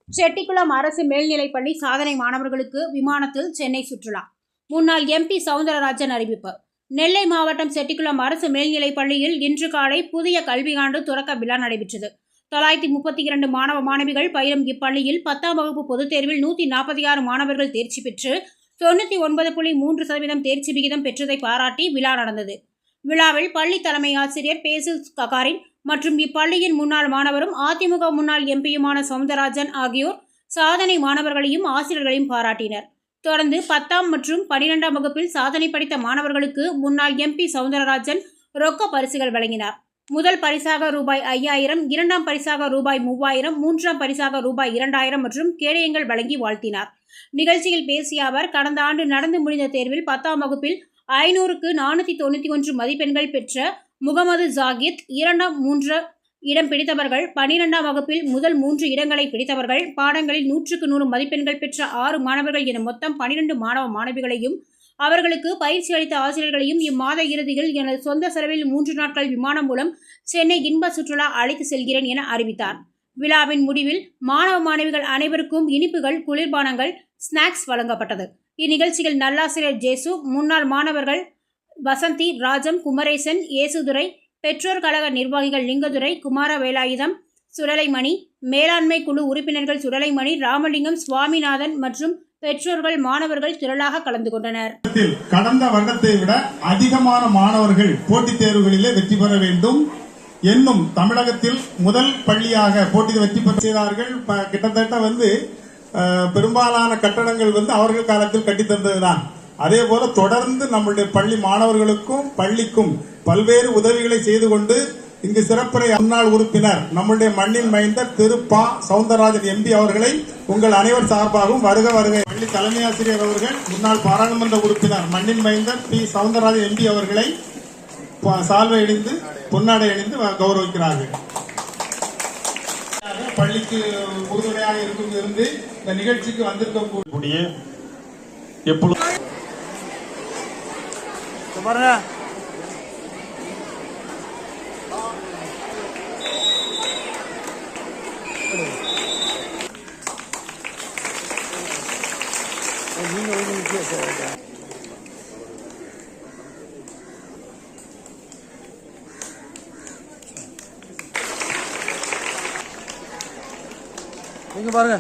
செட்டிக்குளம் அரசு மேல்நிலைப்பள்ளி சாதனை மாணவர்களுக்கு விமானத்தில் சென்னை சுற்றுலா. முன்னாள் எம்பி சவுந்தரராஜன் அறிவிப்பு. நெல்லை மாவட்டம் செட்டிக்குளம் அரசு மேல்நிலைப்பள்ளியில் இன்று காலை புதிய கல்வியாண்டு தொடக்க விழா நடைபெற்றது. 932 மாணவ மாணவிகள் பயிலும் இப்பள்ளியில் 10ஆம் வகுப்பு பொதுத் தேர்வில் 146 மாணவர்கள் தேர்ச்சி பெற்று 99.3% தேர்ச்சி விகிதம் பெற்றதை பாராட்டி விழா நடந்தது. விழாவில் பள்ளி தலைமை ஆசிரியர் பேசில் ககாரின் மற்றும் இப்பள்ளியின் முன்னாள் மாணவரும் அதிமுக முன்னாள் எம்பியுமான சவுந்தரராஜன் ஆகியோர் சாதனை மாணவர்களையும் ஆசிரியர்களையும் பாராட்டினர். தொடர்ந்து 10ஆம் மற்றும் 12ஆம் வகுப்பில் சாதனை படித்த மாணவர்களுக்கு முன்னாள் எம்பி சவுந்தரராஜன் ரொக்க பரிசுகள் வழங்கினார். முதல் பரிசாக ரூபாய் 5000, இரண்டாம் பரிசாக ரூபாய் 3000, மூன்றாம் பரிசாக ரூபாய் 2000 மற்றும் கேடயங்கள் வழங்கி வாழ்த்தினார். நிகழ்ச்சியில் பேசிய அவர், கடந்த ஆண்டு நடந்து முடிந்த தேர்வில் 10ஆம் வகுப்பில் 500க்கு 491 மதிப்பெண்கள் பெற்ற முகமது ஜாகித், 2, 3 இடம் பிடித்தவர்கள், 12ஆம் வகுப்பில் முதல் 3 இடங்களை பிடித்தவர்கள், பாடங்களில் 100க்கு 100 மதிப்பெண்கள் பெற்ற 6 மாணவர்கள் என மொத்தம் 12 மாணவ மாணவிகளையும் அவர்களுக்கு பயிற்சி அளித்த ஆசிரியர்களையும் இம்மாத இறுதியில் எனது சொந்த செலவில் 3 நாட்கள் விமானம் மூலம் சென்னை இன்ப சுற்றுலா அழைத்து செல்கிறேன் என அறிவித்தார். விழாவின் முடிவில் மாணவ மாணவிகள் அனைவருக்கும் இனிப்புகள், குளிர்பானங்கள், ஸ்நாக்ஸ் வழங்கப்பட்டது. இந்நிகழ்ச்சியில் நல்லாசிரியர் ஜேசு, முன்னாள் மாணவர்கள் வசந்தி, ராஜம், குமரேசன், ஏசுதுரை, பெற்றோர் கழக நிர்வாகிகள் லிங்கதுரை, குமார வேலாயுதம், சுடலைமணி, மேலாண்மை குழு உறுப்பினர்கள் சுடலைமணி, ராமலிங்கம், சுவாமிநாதன் மற்றும் பெற்றோர்கள், மாணவர்கள் திரளாக கலந்து கொண்டனர். கடந்த வருடத்தை விட அதிகமான மாணவர்கள் போட்டித் தேர்வுகளிலே வெற்றி பெற வேண்டும் என்னும் தமிழகத்தில் முதல் பள்ளியாக போட்டியில் வெற்றி பெற செய்தார்கள். கிட்டத்தட்ட பெரும்பாலான கட்டடங்கள் அவர்கள் காலத்தில் கட்டித்தந்ததுதான். அதே போல தொடர்ந்து நம்முடைய பள்ளி மாணவர்களுக்கும் பள்ளிக்கும் பல்வேறு உதவிகளை செய்து கொண்டு இங்கு சிறப்புரை முன்னாள் உறுப்பினர் நம்முடைய மண்ணின் மைந்தர் திரு ப. சவுந்தரராஜன் எம்பி அவர்களை உங்கள் அனைவர் சார்பாகவும் வருக வருக. பள்ளி தலைமை ஆசிரியர் அவர்கள் முன்னாள் பாராளுமன்ற உறுப்பினர் மண்ணின் மைந்தர் பி. சவுந்தரராஜன் எம்பி அவர்களை சால்வை அணிந்து பொன்னாடை அணிந்து கௌரவிக்கிறார்கள். பள்ளிக்கு உறுதுணையாக இருந்து இந்த நிகழ்ச்சிக்கு வந்திருக்கக்கூடிய எப்பொழுது நீங்க பாருங்க.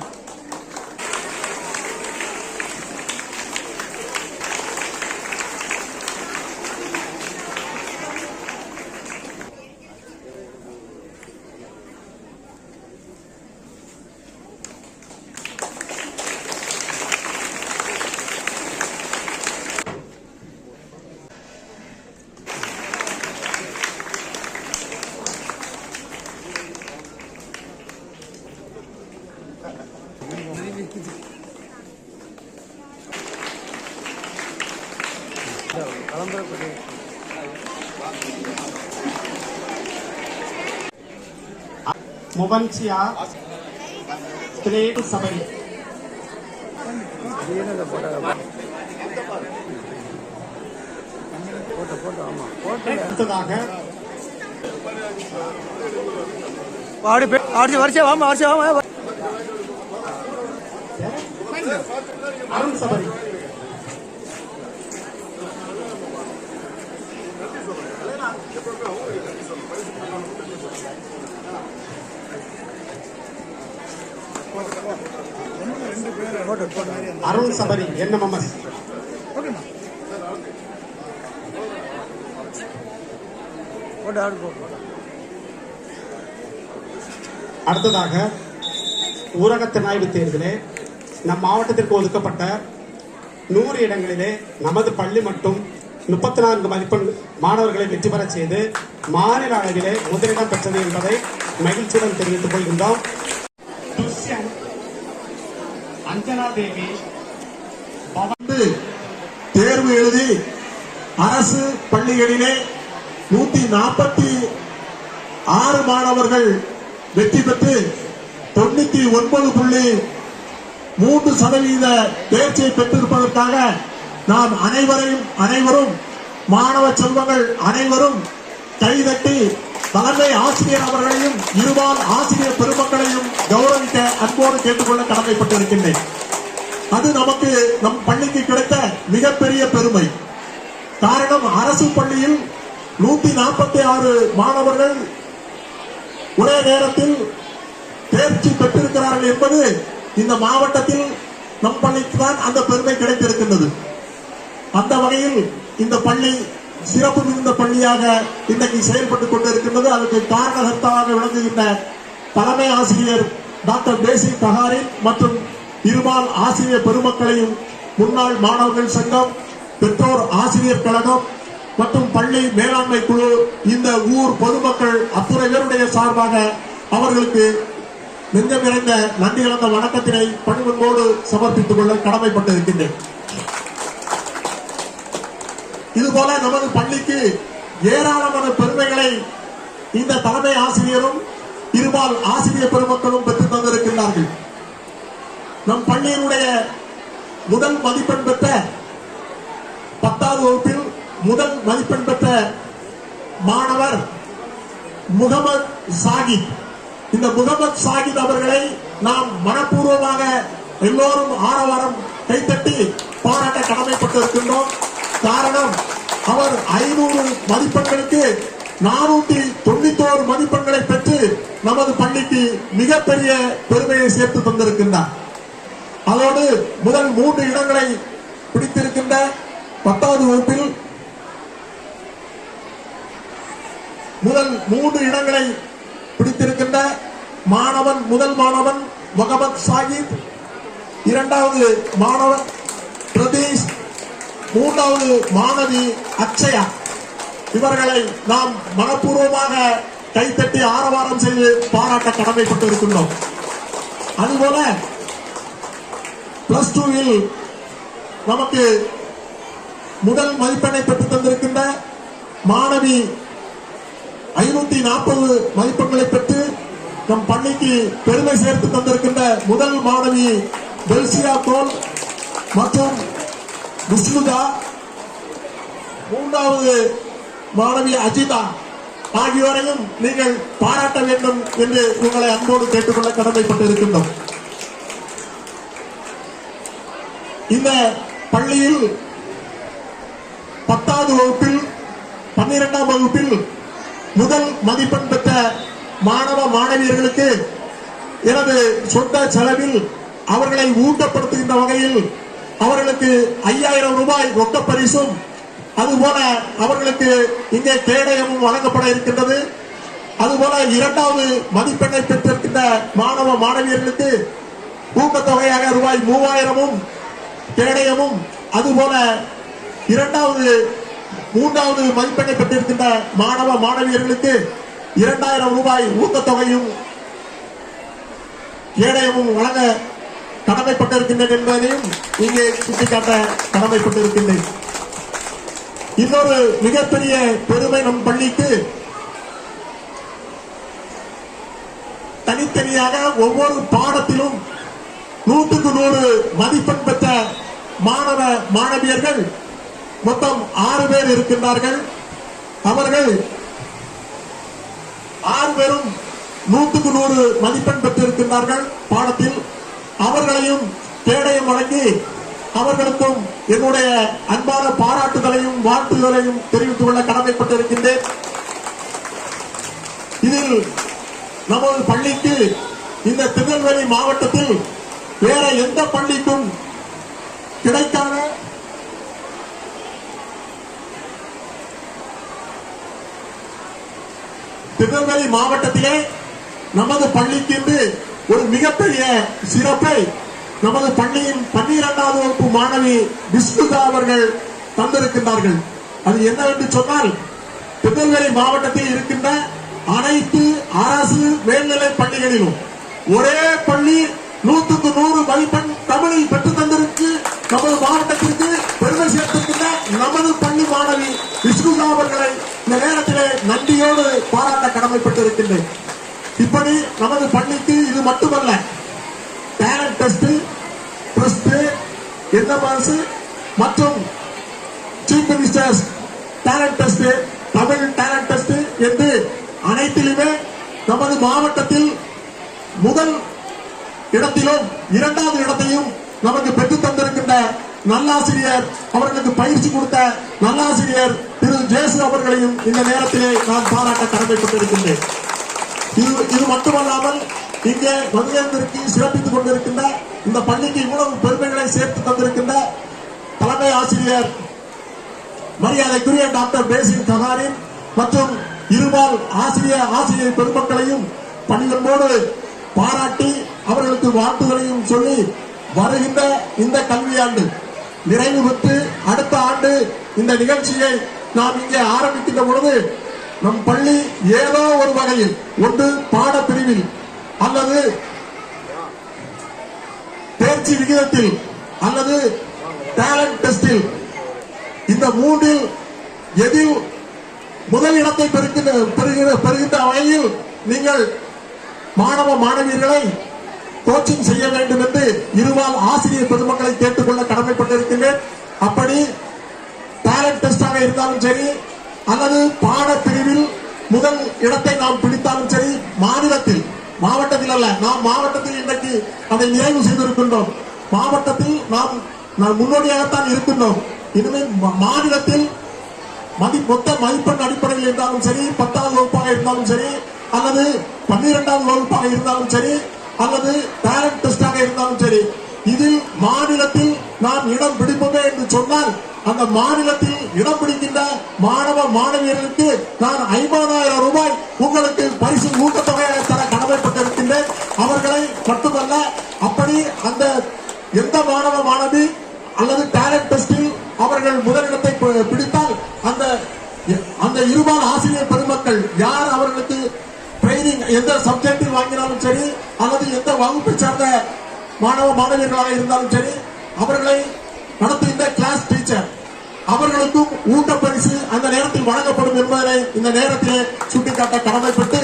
முவன்சியா திரேடு சபரி அடுத்ததாக அருண் சபரி. அருண் சபரி NMMS. அடுத்ததாக ஊரகத்தினாய்வு தேர்தலே நம் மாவட்டத்திற்கு ஒதுக்கப்பட்ட 100 இடங்களிலே நமது பள்ளி மட்டும் 34 மதிப்பெண் மாணவர்களை வெற்றி பெற செய்து மாநில அளவிலே முதலிடம் பெற்றது என்பதை மகிழ்ச்சியுடன் தெரிவித்துக் கொள்கின்றோம். அஞ்சனா தேவி தேர்வு எழுதி அரசு பள்ளிகளிலே 146 மாணவர்கள் வெற்றி பெற்று 99.3% தேர்ச்சியை பெற்றிருப்பதற்காக நாம் அனைவரும் மாணவ செல்வங்கள் அனைவரும் கைதட்டி தலைமை ஆசிரியர் அவர்களையும் இருபால் ஆசிரியர் பெருமக்களையும் கௌரவிக்க அன்போடு கேட்டுக்கொள்ள கடமைப்பட்டிருக்கின்றேன். அது நமக்கு நம் பள்ளிக்கு கிடைத்த மிகப்பெரிய பெருமை. காரணம், அரசு பள்ளியில் 146 மாணவர்கள் ஒரே நேரத்தில் தேர்ச்சி பெற்றிருக்கிறார்கள் என்பது இந்த மாவட்டத்தில் நம் பள்ளிக்கு தான் அந்த பெருமை கிடைத்திருக்கின்றது. அந்த வகையில் இந்த பள்ளி சிறப்பு மிகுந்த பள்ளியாக இன்றைக்கு செயல்பட்டுக் கொண்டிருக்கின்றது. அதுக்கு காரணகர்த்தாவாக விளங்குகின்ற தலைமை ஆசிரியர் டாக்டர் பேசில் ககாரின் மற்றும் இருபால் ஆசிரியர் பெருமக்களையும், முன்னாள் மாணவர்கள் சங்கம், பெற்றோர் ஆசிரியர் கழகம் மற்றும் பள்ளி மேலாண்மை குழு, இந்த ஊர் பொதுமக்கள் அத்துறை பேருடைய சார்பாக அவர்களுக்கு நெஞ்சம் நிறைந்த நன்றி கலந்த வணக்கத்தினை பணிவன்போடு சமர்ப்பித்துக் கொள்ள கடமைப்பட்டிருக்கின்றேன். இதுபோல நமது பள்ளிக்கு ஏராளமான பெருமைகளை இந்த தலைமை ஆசிரியரும் இருபால் ஆசிரியர் பெருமக்களும் பெற்றுத் தந்திருக்கின்றார்கள். நம் பள்ளியினுடைய முதல் மதிப்பெண் பெற்ற 10வது வகுப்பில் முதல் மதிப்பெண் பெற்ற மாணவர் முகமது சாகித். இந்த முகமது சாகித் அவர்களை நாம் மனப்பூர்வமாக எல்லோரும் ஆரவாரம் கைத்தட்டி பாராட்ட கடமைப்பட்டிருக்கின்றோம். காரணம், அவர் 500 மதிப்பெண்களுக்கு 491 மதிப்பெண்களை பெற்று நமது பள்ளிக்கு மிகப்பெரிய பெருமையை சேர்த்து தந்திருக்கின்றார். அதோடு முதல் 3 இடங்களை பிடித்திருக்கின்ற 10வது வகுப்பில் முதல் 3 இடங்களை பிடித்திருக்கின்ற மாணவன், முதல் மாணவன் முகமது சாகித், 2வது மாணவன் பிரதீஷ், 3வது மாணவி அக்ஷயா. இவர்களை நாம் மனப்பூர்வமாக கைத்தட்டி ஆரவாரம் செய்து பாராட்ட கடமைப்பட்டிருக்கின்றோம். அதுபோல +2ல் நமக்கு முதல் மதிப்பெண்ணை பெற்று தந்திருக்கின்ற மாணவி 540 மதிப்பெண்களை பெற்று நம் பள்ளிக்கு பெருமை சேர்த்து தந்திருக்கின்ற முதல் மாணவி பெல்சியா கோல் மற்றும் விஷ்ணுதா, 3வது மாணவி அஜிதா ஆகியோரையும் நீங்கள் பாராட்ட வேண்டும் என்று உங்களை அன்போடு கேட்டுக்கொள்ள கடமைப்பட்டிருக்கின்றோம். இந்த பள்ளியில் 10வது வகுப்பில் 12ஆம் வகுப்பில் முதல் மதிப்பெண் பெற்ற மாணவ மாணவியர்களுக்கு எனது சொந்த செலவில் அவர்களை ஊக்கப்படுத்துகின்ற வகையில் அவர்களுக்கு 5000 ரூபாய் ரொக்க பரிசும், அதுபோல அவர்களுக்கு இங்கே கேடயமும் வழங்கப்பட இருக்கின்றது. அதுபோல 2வது மதிப்பெண்ணை பெற்றிருக்கின்ற மாணவ மாணவியர்களுக்கு ஊக்கத்தொகையாக ரூபாய் 3000ம் கேடயமும், அதுபோல 3வது மதிப்பெண்ணை பெற்றிருக்கின்ற மாணவ மாணவியர்களுக்கு 2000 ரூபாய் ஊக்கத்தொகையும் கேடயமும் வழங்க கடமைப்பட்டிருக்கின்றேன் என்பதையும் இங்கே சுட்டிக்காட்ட கடமைப்பட்டிருக்கின்றேன். இன்னொரு மிகப்பெரிய பெருமை நம் பள்ளிக்கு, தனித்தனியாக ஒவ்வொரு பாடத்திலும் 100க்கு 100 மதிப்பெண் பெற்ற மாணவ மாணவியர்கள் மொத்தம் 6 பேர் இருக்கின்றார்கள். அவர்கள் 6 பேரும் 100க்கு 100 மதிப்பெண் பெற்றிருக்கின்றார்கள் பாடத்தில். அவர்களையும் கேடயம் வழங்கி அவர்களுக்கும் என்னுடைய அன்பான பாராட்டுதலையும் வாழ்த்துதலையும் தெரிவித்துக் கொள்ள கடமைப்பட்டிருக்கின்றேன். இதில் நமது பள்ளிக்கு இந்த திருநெல்வேலி மாவட்டத்தில் வேற எந்த பள்ளிக்கும் கிடைக்காத திருநெல்வேலி மாவட்டத்திலே நமது பள்ளிக்கு ஒரு மிகப்பெரிய சிறப்பை நமது பள்ளியின் 12வது வகுப்பு மாணவி விஷ்ணுதா அவர்கள் தந்திருக்கின்றார்கள். அது என்னவென்று சொன்னால், திருநெல்வேலி மாவட்டத்தில் இருக்கின்ற அனைத்து அரசு மேல்நிலை பள்ளிகளிலும் ஒரே பள்ளி 100க்கு 100 மதிப்பெண் தமிழில் பெற்று தந்திருக்கு. நமது மாவட்டத்திற்கு பெருமை சேர்த்திருக்கின்ற நமது பள்ளி மாணவி விஷ்ணுதா அவர்களை இந்த நேரத்திலே நன்றியோடு பாராட்ட கடமைப்பட்டிருக்கின்றேன். இப்படி நமது பள்ளிக்கு இது மட்டுமல்ல, டேலண்ட் டெஸ்ட், பிரஸ்ட், என்எம்எஸ் மற்றும் chief ministers talent test, Tamil talent test என்று அனைத்திலுமே நமது மாவட்டத்தில் முதல் இடத்திலும் 2வது இடத்தையும் நமக்கு பெற்றுத் தந்திருக்கின்ற நல்லாசிரியர், அவர்களுக்கு பயிற்சி கொடுத்த நல்லாசிரியர் திரு ஜேசு அவர்களையும் இந்த நேரத்திலே நான் பாராட்ட கடமைப்பட்டிருக்கின்றேன். இது மட்டுமல்லாமல் இங்கே வருகைக்கு சிறப்பித்துக் கொண்டிருக்கின்ற இந்த பள்ளிக்கு இவ்வளவு பெருமைகளை சேர்த்து தந்திருக்கின்ற தலைமை ஆசிரியர் மரியாதைக்குரிய டாக்டர் பேசில் ககாரின் மற்றும் இருபால் ஆசிரியர் பெருமக்களையும் பணிகளோடு பாராட்டி அவர்களுக்கு வாழ்த்துகளையும் சொல்லி வருகின்ற இந்த கல்வியாண்டு நிறைவு பெற்று அடுத்த ஆண்டு இந்த நிகழ்ச்சியை நாம் இங்கே ஆரம்பிக்கின்ற பொழுது நம் பள்ளி ஏதோ ஒரு வகையில் ஒன்று பாடப்பிரிவில் அல்லது தேர்ச்சி விகிதத்தில் அல்லது டேலண்ட் டெஸ்டில் இந்த மூன்றில் எதில் முதல் இடத்தை பெறுகின்ற வகையில் நீங்கள் மாணவ மாணவியர்களை கோச்சிங் செய்ய வேண்டும் என்று இருபால் ஆசிரியர் பெருமக்களை கேட்டுக்கொள்ள கடமைப்பட்டிருக்கின்றேன். அப்படி டேலண்ட் டெஸ்டாக இருந்தாலும் சரி அல்லது பாடப்பிரிவில் முதல் இடத்தை நாம் பிடித்தாலும் சரி, மாவட்டத்தில் அல்ல, நாம் மாவட்டத்தில் இன்றைக்கு அதை நிறைவு செய்திருக்கின்றோம். மாவட்டத்தில் நாம் முன்னோடியாகத்தான் இருக்கின்றோம். இனிமேல் மாநிலத்தில் மொத்த மதிப்பெண் அடிப்படையில் இருந்தாலும் சரி, 10வது வகுப்பாக இருந்தாலும் சரி அல்லது 12வது வகுப்பாக இருந்தாலும் சரி அல்லது டேலண்ட் டெஸ்டாக இருந்தாலும் சரி, இதில் மாநிலத்தில் நாம் இடம் பிடிப்போமே என்று சொன்னால் அந்த மாநிலத்தில் இடம் பிடிக்கின்ற மாணவ மாணவியர்களுக்கு நான் 50,000 ரூபாய் உங்களுக்கு பரிசு ஊக்கத்தொகையாக தர கடமைப்பட்டிருக்கின்றேன். அவர்களை மட்டுமல்ல, அப்படி அந்த எந்த மாணவ மாணவி அல்லது டேலண்ட் டெஸ்டில் அவர்கள் முதலிடத்தை பிடித்தால் அந்த இருபால் ஆசிரியர் பெருமக்கள் யார் அவர்களுக்கு ட்ரைனிங் எந்த சப்ஜெக்டில் வாங்கினாலும் சரி அல்லது எந்த வகுப்பை சார்ந்த மாணவ மாணவியர்களாக இருந்தாலும் சரி, அவர்களை நடத்துகின்ற கிளாஸ் டீச்சர் அவர்களுக்கும் ஊட்ட பரிசு அந்த நேரத்தில் வழங்கப்படும் என்பதை இந்த நேரத்திலே சுட்டிக்காட்ட கடமைப்பட்டு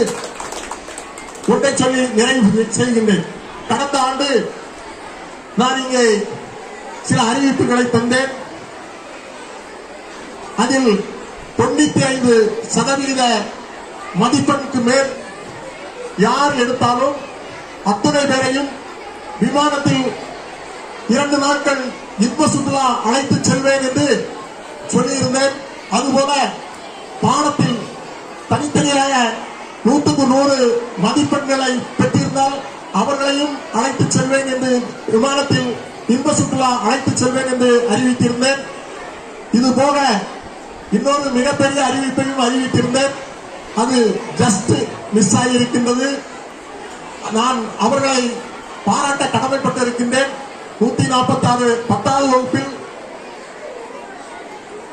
ஒன்றை சொல்லி நிறைவு செய்கின்றேன். கடந்த ஆண்டு நான் இங்கே சில அறிவிப்புகளை தந்தேன். அதில் 95% மதிப்பெண்ணுக்கு மேல் யார் எடுத்தாலும் அத்தனை பேரையும் விமானத்தில் 2 நாட்கள் இன்ப சுற்றுலா அழைத்து செல்வேன் என்று சொல்லியிருந்தேன். அதுபோல பாடத்தில் தனித்தனியாக 100க்கு 100 மதிப்பெண்களை பெற்றிருந்தால் அவர்களையும் அழைத்து செல்வேன் என்று விமானத்தில் இன்ப சுற்றுலா அழைத்து செல்வேன் என்று அறிவித்திருந்தேன். இது போக இன்னொரு மிகப்பெரிய அறிவிப்பையும் அறிவித்திருந்தேன். அது ஜஸ்ட் மிஸ் ஆகியிருக்கின்றது. நான் அவர்களை பாராட்ட கடமைப்பட்டிருக்கின்றேன். 146 10வது வகுப்பில்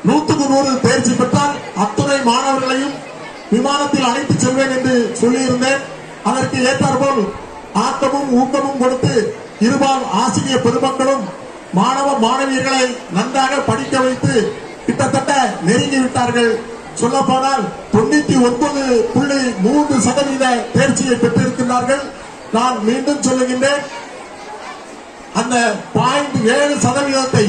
100க்கு 100 தேர்ச்சி பெற்றால் அத்துணை மாணவர்களையும் விமானத்தில் அழைத்து செல்வேன் என்று சொல்லியிருந்தேன். அதற்கு ஏற்றாற்போல் ஆக்கமும் ஊக்கமும் கொடுத்து இருபால் ஆசிரியர் பெருமக்களும் மாணவ மாணவியர்களை நன்றாக படிக்க வைத்து கிட்டத்தட்ட நெருங்கிவிட்டார்கள். சொல்ல போனால் 99.3% தேர்ச்சியை பெற்றிருக்கிறார்கள். நான் மீண்டும் சொல்லுகின்றேன், அந்த 0.7%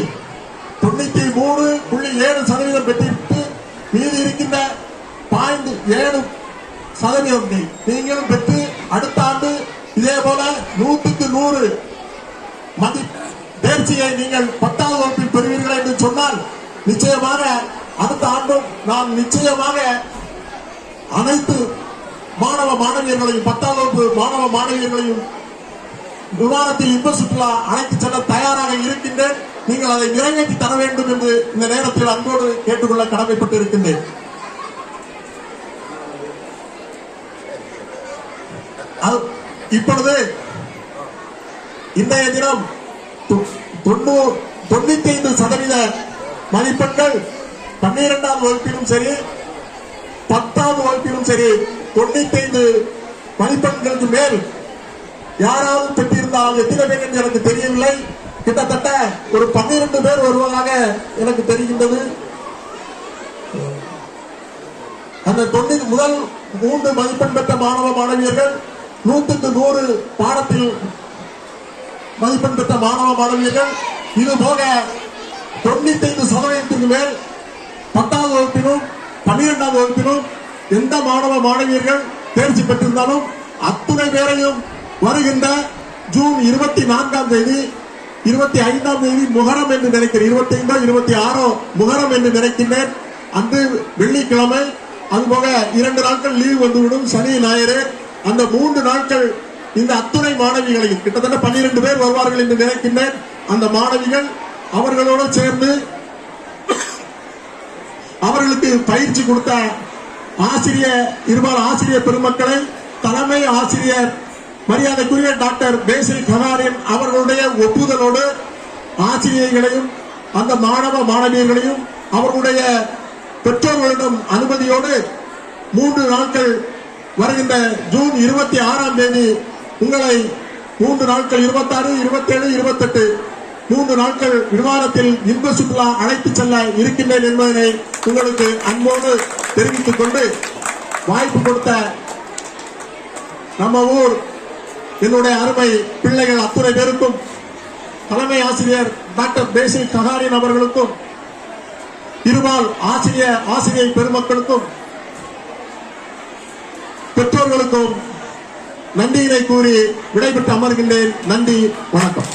93.7% பெற்றிட்டு மீதி இருக்கின்ற 0.7% நீங்களும் பெற்று அடுத்த ஆண்டு இதே போல 100க்கு 100 தேர்ச்சியை நீங்கள் 10வது வகுப்பில் பெறுவீர்கள் என்று சொன்னால் நிச்சயமாக அடுத்த ஆண்டும் நான் நிச்சயமாக அனைத்து மாணவ மாணவியர்களையும் 10வது வகுப்பு மாணவ மாணவியர்களையும் விமானத்தில் இன்ப சுற்றுலா அழைத்து செல்ல தயாராக இருக்கின்றேன். நீங்கள் அதை நிறைவேற்றி தர வேண்டும் என்று இந்த நேரத்தில் அன்போடு கேட்டுக்கொள்ள கடமைப்பட்டு இருக்கின்றேன். இப்பொழுது இன்றைய தினம் 95% மதிப்பெண்கள் 12வது வகுப்பிலும் சரி 10வது வகுப்பிலும் சரி 95 மதிப்பெண்களுக்கு மேல் யாராவது பெற்றிருந்தால் எத்தனை பேர் என்று எனக்கு தெரியவில்லை. கிட்டத்தட்ட ஒரு 12 பேர் வருவதாக எனக்கு தெரிகின்றது. அந்த முதல் 3 மதிப்பெண் பெற்ற மாணவ மாணவியர்கள் 100க்கு 100 பாடத்தில் மதிப்பெண் பெற்ற மாணவ மாணவியர்கள், இது போக 95% மேல் 10வது வகுப்பிலும் 12வது வகுப்பிலும் எந்த மாணவ மாணவியர்கள் தேர்ச்சி பெற்றிருந்தாலும் அத்துணை பேரையும் வருகின்ற ஜூன் 24ஆம் தேதி 25ஆம் தேதி முகரம் என்று நினைக்கிறேன், 25 26 முகரம் என்று நினைக்கின்றேன். அன்று வெள்ளிக்கிழமை, அதுபோக 2 நாட்கள் லீவ் வந்துவிடும், சனி ஞாயிறு. அந்த 3 நாட்கள் இந்த அத்துணை மாணவிகளையும், கிட்டத்தட்ட 12 பேர் வருவார்கள் என்று நினைக்கின்றேன். அந்த மாணவிகள் அவர்களோடு சேர்ந்து அவர்களுக்கு பயிற்சி கொடுத்த இருபால் ஆசிரியர் பெருமக்களை, தலைமை ஆசிரியர் மரியாதைக்குரிய டாக்டர் பேசில் ககாரின் அவர்களுடைய ஒப்புதலோடு ஆசிரியர்களையும் அந்த மாணவ மாணவியர்களையும் அவர்களுடைய பெற்றோர்களிடம் அனுமதியோடு 3 நாட்கள் வருகின்ற ஜூன் 26ஆம் தேதி உங்களை 3 நாட்கள் 26, 27, 28 3 நாட்கள் விமானத்தில் இன்ப சுற்றுலா அழைத்து செல்ல இருக்கின்றேன் என்பதனை உங்களுக்கு அன்போடு தெரிவித்துக் கொண்டு, வாய்ப்பு கொடுத்த நம்ம ஊர் என்னுடைய அருமை பிள்ளைகள் அத்துணை பேருக்கும், தலைமை ஆசிரியர் டாக்டர் பேசில் ககாரின் அவர்களுக்கும், இருபால் ஆசிரியர் பெருமக்களுக்கும், பெற்றோர்களுக்கும் நன்றியினை கூறி விடைபெற்று அமர்கின்றேன். நன்றி, வணக்கம்.